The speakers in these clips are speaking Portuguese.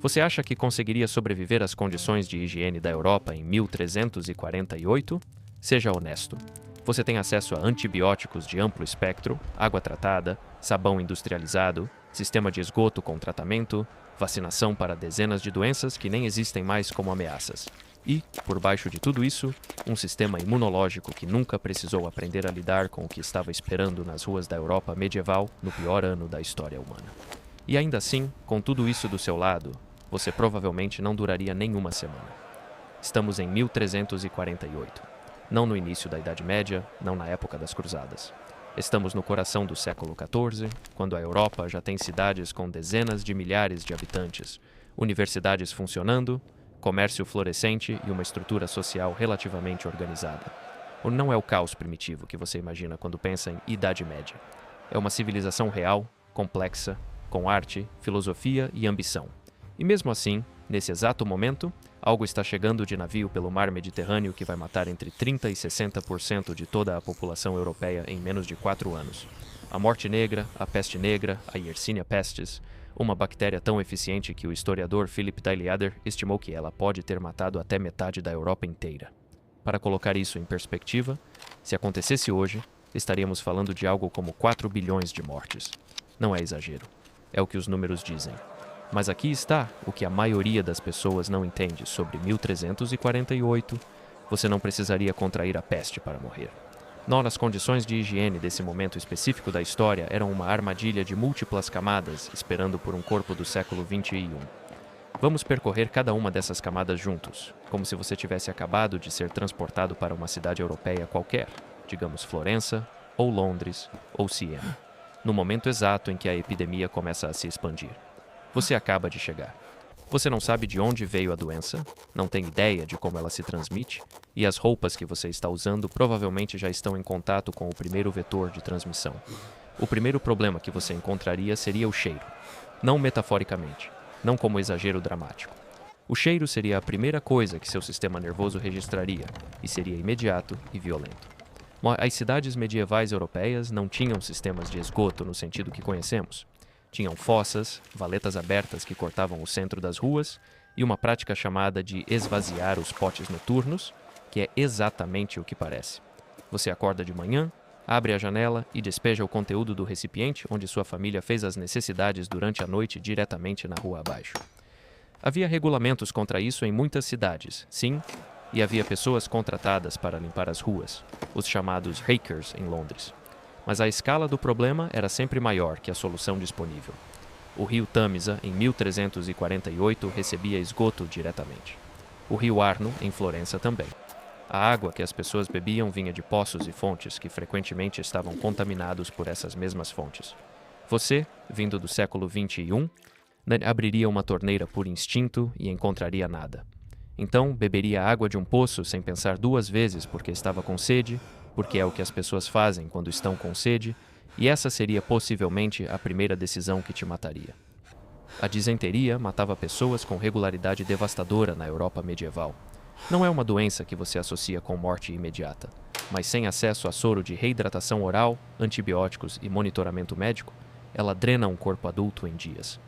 Você acha que conseguiria sobreviver às condições de higiene da Europa em 1348? Seja honesto. Você tem acesso a antibióticos de amplo espectro, água tratada, sabão industrializado, sistema de esgoto com tratamento, vacinação para dezenas de doenças que nem existem mais como ameaças. E, por baixo de tudo isso, um sistema imunológico que nunca precisou aprender a lidar com o que estava esperando nas ruas da Europa medieval no pior ano da história humana. E ainda assim, com tudo isso do seu lado, você provavelmente não duraria nenhuma semana. Estamos em 1348. Não no início da Idade Média, não na época das Cruzadas. Estamos no coração do século XIV, quando a Europa já tem cidades com dezenas de milhares de habitantes, universidades funcionando, comércio florescente e uma estrutura social relativamente organizada. Não é o caos primitivo que você imagina quando pensa em Idade Média. É uma civilização real, complexa, com arte, filosofia e ambição. E mesmo assim, nesse exato momento, algo está chegando de navio pelo mar Mediterrâneo que vai matar entre 30% e 60% de toda a população europeia em menos de 4 anos. A morte negra, a peste negra, a Yersinia pestis, uma bactéria tão eficiente que o historiador Philip Daliader estimou que ela pode ter matado até metade da Europa inteira. Para colocar isso em perspectiva, se acontecesse hoje, estaríamos falando de algo como 4 bilhões de mortes. Não é exagero. É o que os números dizem. Mas aqui está o que a maioria das pessoas não entende sobre 1348. Você não precisaria contrair a peste para morrer. Não, as condições de higiene desse momento específico da história eram uma armadilha de múltiplas camadas esperando por um corpo do século XXI. Vamos percorrer cada uma dessas camadas juntos, como se você tivesse acabado de ser transportado para uma cidade europeia qualquer, digamos Florença, ou Londres, ou Siena, no momento exato em que a epidemia começa a se expandir. Você acaba de chegar. Você não sabe de onde veio a doença, não tem ideia de como ela se transmite, e as roupas que você está usando provavelmente já estão em contato com o primeiro vetor de transmissão. O primeiro problema que você encontraria seria o cheiro. Não metaforicamente, não como exagero dramático. O cheiro seria a primeira coisa que seu sistema nervoso registraria, e seria imediato e violento. As cidades medievais europeias não tinham sistemas de esgoto no sentido que conhecemos. Tinham fossas, valetas abertas que cortavam o centro das ruas e uma prática chamada de esvaziar os potes noturnos, que é exatamente o que parece. Você acorda de manhã, abre a janela e despeja o conteúdo do recipiente onde sua família fez as necessidades durante a noite diretamente na rua abaixo. Havia regulamentos contra isso em muitas cidades, sim, e havia pessoas contratadas para limpar as ruas, os chamados rakers em Londres. Mas a escala do problema era sempre maior que a solução disponível. O rio Tâmisa, em 1348, recebia esgoto diretamente. O rio Arno, em Florença, também. A água que as pessoas bebiam vinha de poços e fontes que frequentemente estavam contaminados por essas mesmas fontes. Você, vindo do século XXI, abriria uma torneira por instinto e encontraria nada. Então, beberia água de um poço sem pensar 2 vezes porque estava com sede, porque é o que as pessoas fazem quando estão com sede, e essa seria possivelmente a primeira decisão que te mataria. A disenteria matava pessoas com regularidade devastadora na Europa medieval. Não é uma doença que você associa com morte imediata, mas sem acesso a soro de reidratação oral, antibióticos e monitoramento médico, ela drena um corpo adulto em dias.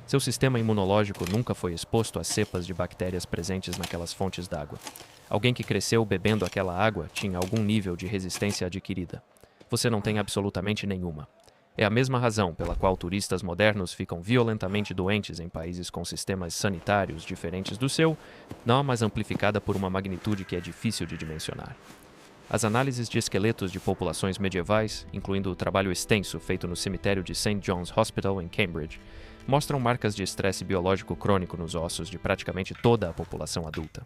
Seu sistema imunológico nunca foi exposto às cepas de bactérias presentes naquelas fontes d'água. Alguém que cresceu bebendo aquela água tinha algum nível de resistência adquirida. Você não tem absolutamente nenhuma. É a mesma razão pela qual turistas modernos ficam violentamente doentes em países com sistemas sanitários diferentes do seu, não mas amplificada por uma magnitude que é difícil de dimensionar. As análises de esqueletos de populações medievais, incluindo o trabalho extenso feito no cemitério de St. John's Hospital em Cambridge, mostram marcas de estresse biológico crônico nos ossos de praticamente toda a população adulta.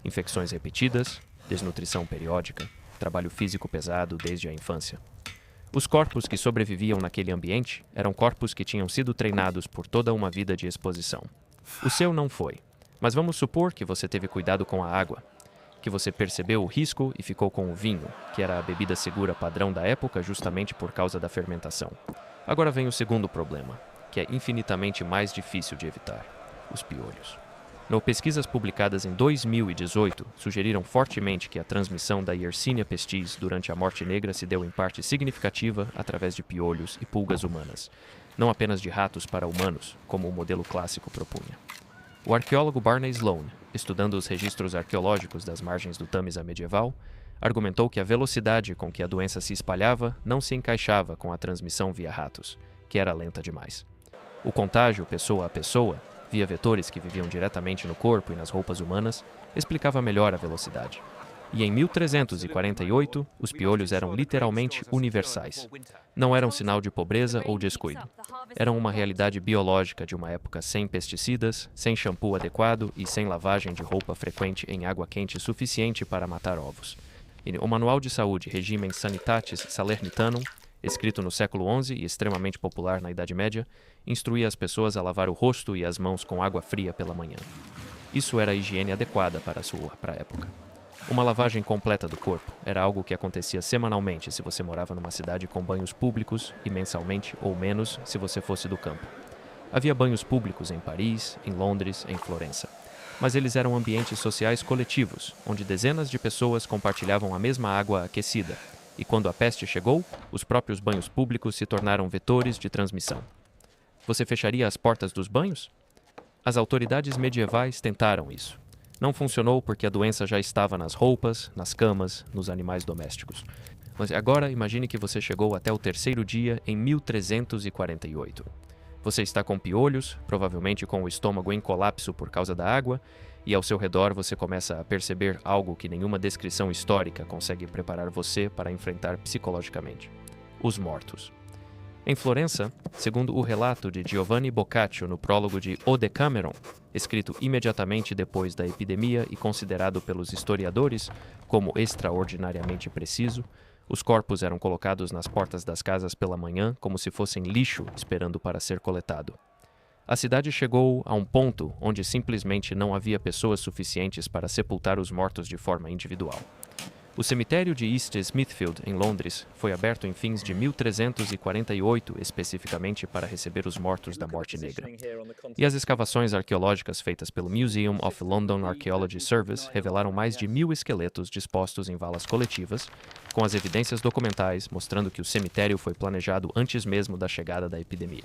Infecções repetidas, desnutrição periódica, trabalho físico pesado desde a infância. Os corpos que sobreviviam naquele ambiente eram corpos que tinham sido treinados por toda uma vida de exposição. O seu não foi, mas vamos supor que você teve cuidado com a água, que você percebeu o risco e ficou com o vinho, que era a bebida segura padrão da época justamente por causa da fermentação. Agora vem o segundo problema, que é infinitamente mais difícil de evitar: os piolhos. Pesquisas publicadas em 2018 sugeriram fortemente que a transmissão da Yersinia pestis durante a Morte Negra se deu em parte significativa através de piolhos e pulgas humanas, não apenas de ratos para humanos, como o modelo clássico propunha. O arqueólogo Barney Sloane, estudando os registros arqueológicos das margens do Tâmisa medieval, argumentou que a velocidade com que a doença se espalhava não se encaixava com a transmissão via ratos, que era lenta demais. O contágio pessoa a pessoa, via vetores que viviam diretamente no corpo e nas roupas humanas, explicava melhor a velocidade. E em 1348, os piolhos eram literalmente universais. Não eram sinal de pobreza ou descuido. Eram uma realidade biológica de uma época sem pesticidas, sem shampoo adequado e sem lavagem de roupa frequente em água quente suficiente para matar ovos. E o Manual de Saúde Regimen Sanitatis Salernitanum, escrito no século XI e extremamente popular na Idade Média, instruía as pessoas a lavar o rosto e as mãos com água fria pela manhã. Isso era a higiene adequada para a época. Uma lavagem completa do corpo era algo que acontecia semanalmente se você morava numa cidade com banhos públicos e mensalmente ou menos se você fosse do campo. Havia banhos públicos em Paris, em Londres, em Florença. Mas eles eram ambientes sociais coletivos, onde dezenas de pessoas compartilhavam a mesma água aquecida. E quando a peste chegou, os próprios banhos públicos se tornaram vetores de transmissão. Você fecharia as portas dos banhos? As autoridades medievais tentaram isso. Não funcionou porque a doença já estava nas roupas, nas camas, nos animais domésticos. Mas agora imagine que você chegou até o terceiro dia em 1348. Você está com piolhos, provavelmente com o estômago em colapso por causa da água, e ao seu redor você começa a perceber algo que nenhuma descrição histórica consegue preparar você para enfrentar psicologicamente: os mortos. Em Florença, segundo o relato de Giovanni Boccaccio no prólogo de O Decameron, escrito imediatamente depois da epidemia e considerado pelos historiadores como extraordinariamente preciso, os corpos eram colocados nas portas das casas pela manhã como se fossem lixo esperando para ser coletado. A cidade chegou a um ponto onde simplesmente não havia pessoas suficientes para sepultar os mortos de forma individual. O cemitério de East Smithfield, em Londres, foi aberto em fins de 1348 especificamente para receber os mortos da Morte Negra. E as escavações arqueológicas feitas pelo Museum of London Archaeology Service revelaram mais de 1.000 esqueletos dispostos em valas coletivas, com as evidências documentais mostrando que o cemitério foi planejado antes mesmo da chegada da epidemia,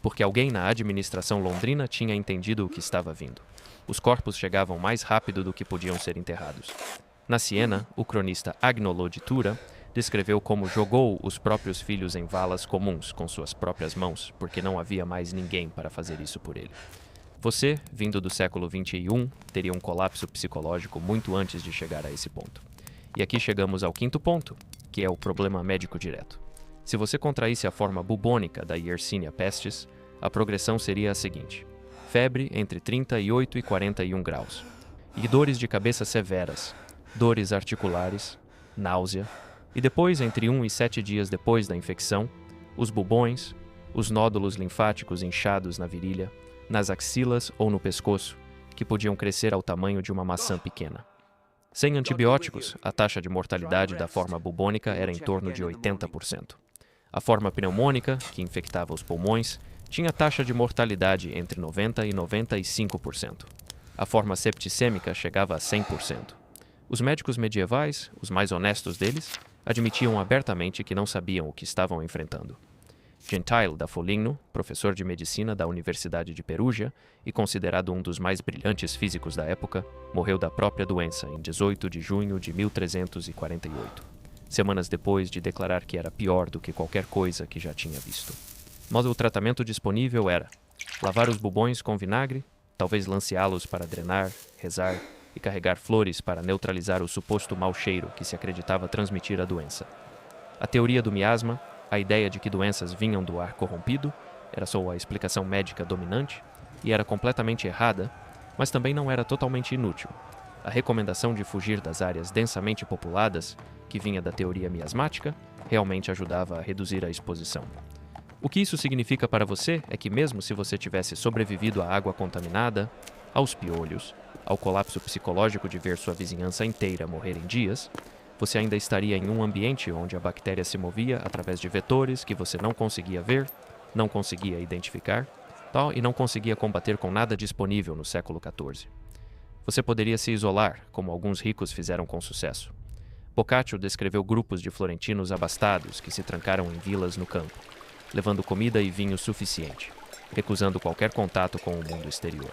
porque alguém na administração londrina tinha entendido o que estava vindo. Os corpos chegavam mais rápido do que podiam ser enterrados. Na Siena, o cronista Agnolo di Tura descreveu como jogou os próprios filhos em valas comuns com suas próprias mãos, porque não havia mais ninguém para fazer isso por ele. Você, vindo do século XXI, teria um colapso psicológico muito antes de chegar a esse ponto. E aqui chegamos ao quinto ponto, que é o problema médico direto. Se você contraísse a forma bubônica da Yersinia pestis, a progressão seria a seguinte: febre entre 38 e 41 graus, e dores de cabeça severas, dores articulares, náusea, e depois, entre 1 e 7 dias depois da infecção, os bubões, os nódulos linfáticos inchados na virilha, nas axilas ou no pescoço, que podiam crescer ao tamanho de uma maçã pequena. Sem antibióticos, a taxa de mortalidade da forma bubônica era em torno de 80%. A forma pneumônica, que infectava os pulmões, tinha taxa de mortalidade entre 90% e 95%. A forma septicêmica chegava a 100%. Os médicos medievais, os mais honestos deles, admitiam abertamente que não sabiam o que estavam enfrentando. Gentile da Foligno, professor de medicina da Universidade de Perugia e considerado um dos mais brilhantes físicos da época, morreu da própria doença em 18 de junho de 1348, semanas depois de declarar que era pior do que qualquer coisa que já tinha visto. Mas o tratamento disponível era lavar os bubões com vinagre, talvez lanceá-los para drenar, rezar e carregar flores para neutralizar o suposto mau cheiro que se acreditava transmitir a doença. A teoria do miasma, a ideia de que doenças vinham do ar corrompido, era só a explicação médica dominante e era completamente errada, mas também não era totalmente inútil. A recomendação de fugir das áreas densamente populadas, que vinha da teoria miasmática, realmente ajudava a reduzir a exposição. O que isso significa para você é que mesmo se você tivesse sobrevivido à água contaminada, aos piolhos, ao colapso psicológico de ver sua vizinhança inteira morrer em dias, você ainda estaria em um ambiente onde a bactéria se movia através de vetores que você não conseguia ver, não conseguia identificar, e não conseguia combater com nada disponível no século XIV. Você poderia se isolar, como alguns ricos fizeram com sucesso. Boccaccio descreveu grupos de florentinos abastados que se trancaram em vilas no campo, levando comida e vinho suficiente, recusando qualquer contato com o mundo exterior.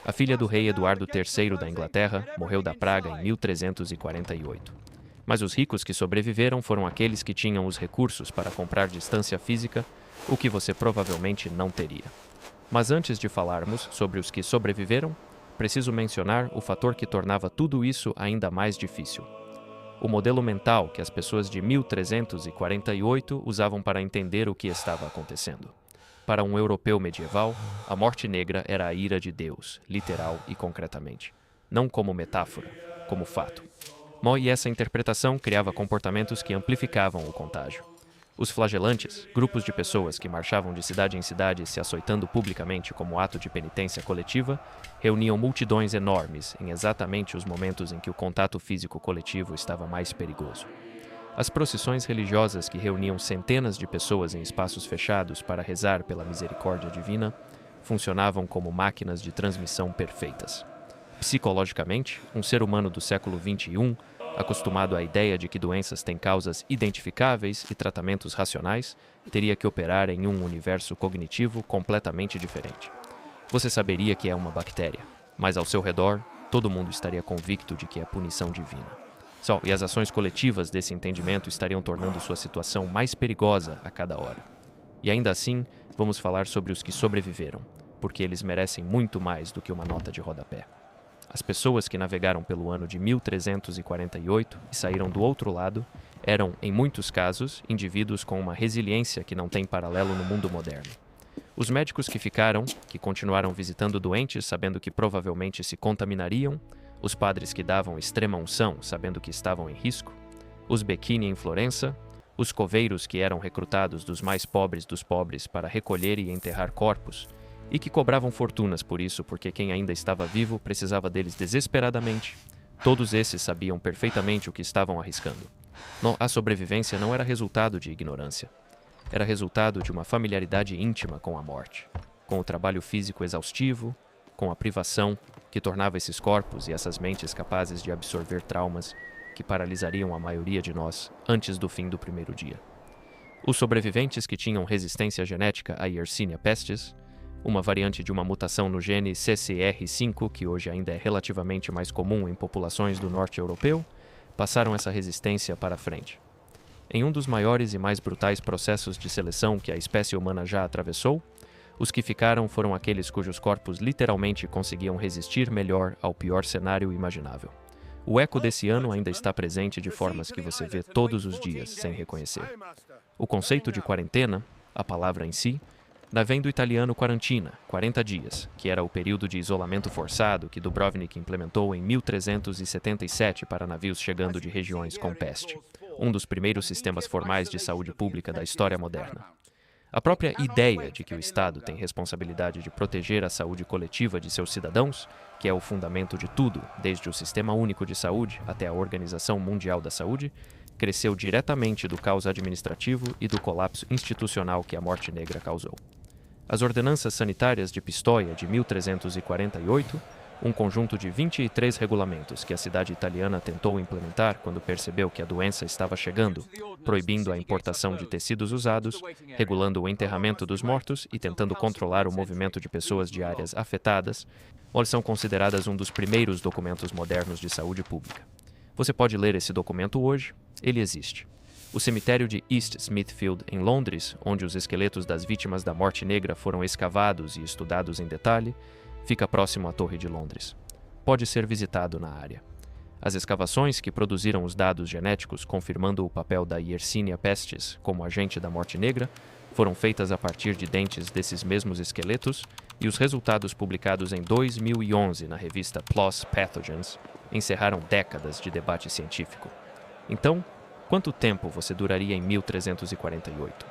A filha do rei Eduardo III da Inglaterra morreu da praga em 1348. Mas os ricos que sobreviveram foram aqueles que tinham os recursos para comprar distância física, o que você provavelmente não teria. Mas antes de falarmos sobre os que sobreviveram, preciso mencionar o fator que tornava tudo isso ainda mais difícil. O modelo mental que as pessoas de 1348 usavam para entender o que estava acontecendo. Para um europeu medieval, a morte negra era a ira de Deus, literal e concretamente. Não como metáfora, como fato. E essa interpretação criava comportamentos que amplificavam o contágio. Os flagelantes, grupos de pessoas que marchavam de cidade em cidade se açoitando publicamente como ato de penitência coletiva, reuniam multidões enormes em exatamente os momentos em que o contato físico coletivo estava mais perigoso. As procissões religiosas que reuniam centenas de pessoas em espaços fechados para rezar pela misericórdia divina funcionavam como máquinas de transmissão perfeitas. Psicologicamente, um ser humano do século XXI, acostumado à ideia de que doenças têm causas identificáveis e tratamentos racionais, teria que operar em um universo cognitivo completamente diferente. Você saberia que é uma bactéria, mas ao seu redor, todo mundo estaria convicto de que é punição divina. E as ações coletivas desse entendimento estariam tornando sua situação mais perigosa a cada hora. E ainda assim, vamos falar sobre os que sobreviveram, porque eles merecem muito mais do que uma nota de rodapé. As pessoas que navegaram pelo ano de 1348 e saíram do outro lado eram, em muitos casos, indivíduos com uma resiliência que não tem paralelo no mundo moderno. Os médicos que ficaram, que continuaram visitando doentes sabendo que provavelmente se contaminariam, os padres que davam extrema unção sabendo que estavam em risco, os becchini em Florença, os coveiros que eram recrutados dos mais pobres dos pobres para recolher e enterrar corpos, e que cobravam fortunas por isso porque quem ainda estava vivo precisava deles desesperadamente. Todos esses sabiam perfeitamente o que estavam arriscando. A sobrevivência não era resultado de ignorância. Era resultado de uma familiaridade íntima com a morte, com o trabalho físico exaustivo, com a privação que tornava esses corpos e essas mentes capazes de absorver traumas que paralisariam a maioria de nós antes do fim do primeiro dia. Os sobreviventes que tinham resistência genética à Yersinia pestis, uma variante de uma mutação no gene CCR5, que hoje ainda é relativamente mais comum em populações do norte europeu, passaram essa resistência para frente. Em um dos maiores e mais brutais processos de seleção que a espécie humana já atravessou, os que ficaram foram aqueles cujos corpos literalmente conseguiam resistir melhor ao pior cenário imaginável. O eco desse ano ainda está presente de formas que você vê todos os dias sem reconhecer. O conceito de quarentena, a palavra em si, vem do italiano quarantina, 40 dias, que era o período de isolamento forçado que Dubrovnik implementou em 1377 para navios chegando de regiões com peste, um dos primeiros sistemas formais de saúde pública da história moderna. A própria ideia de que o Estado tem responsabilidade de proteger a saúde coletiva de seus cidadãos, que é o fundamento de tudo, desde o Sistema Único de Saúde até a Organização Mundial da Saúde, cresceu diretamente do caos administrativo e do colapso institucional que a morte negra causou. As ordenanças sanitárias de Pistoia de 1348, um conjunto de 23 regulamentos que a cidade italiana tentou implementar quando percebeu que a doença estava chegando, proibindo a importação de tecidos usados, regulando o enterramento dos mortos e tentando controlar o movimento de pessoas de áreas afetadas, são consideradas um dos primeiros documentos modernos de saúde pública. Você pode ler esse documento hoje, ele existe. O cemitério de East Smithfield, em Londres, onde os esqueletos das vítimas da morte negra foram escavados e estudados em detalhe, fica próximo à Torre de Londres. Pode ser visitado na área. As escavações que produziram os dados genéticos confirmando o papel da Yersinia pestis como agente da morte negra foram feitas a partir de dentes desses mesmos esqueletos e os resultados publicados em 2011 na revista PLOS Pathogens encerraram décadas de debate científico. Então, quanto tempo você duraria em 1348?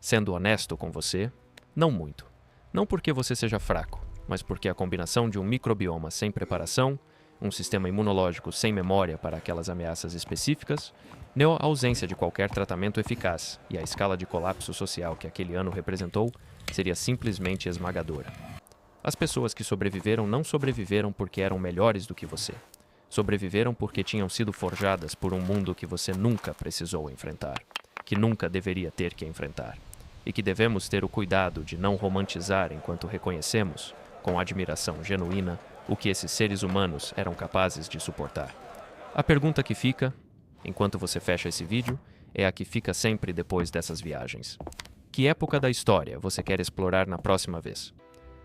Sendo honesto com você, não muito. Não porque você seja fraco, mas porque a combinação de um microbioma sem preparação, um sistema imunológico sem memória para aquelas ameaças específicas, a ausência de qualquer tratamento eficaz e a escala de colapso social que aquele ano representou seria simplesmente esmagadora. As pessoas que sobreviveram não sobreviveram porque eram melhores do que você. Sobreviveram porque tinham sido forjadas por um mundo que você nunca precisou enfrentar, que nunca deveria ter que enfrentar, e que devemos ter o cuidado de não romantizar enquanto reconhecemos, com admiração genuína, o que esses seres humanos eram capazes de suportar. A pergunta que fica, enquanto você fecha esse vídeo, é a que fica sempre depois dessas viagens. Que época da história você quer explorar na próxima vez?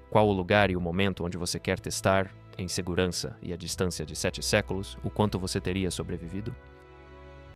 Qual o lugar e o momento onde você quer testar, em segurança e à distância de 7 séculos, o quanto você teria sobrevivido?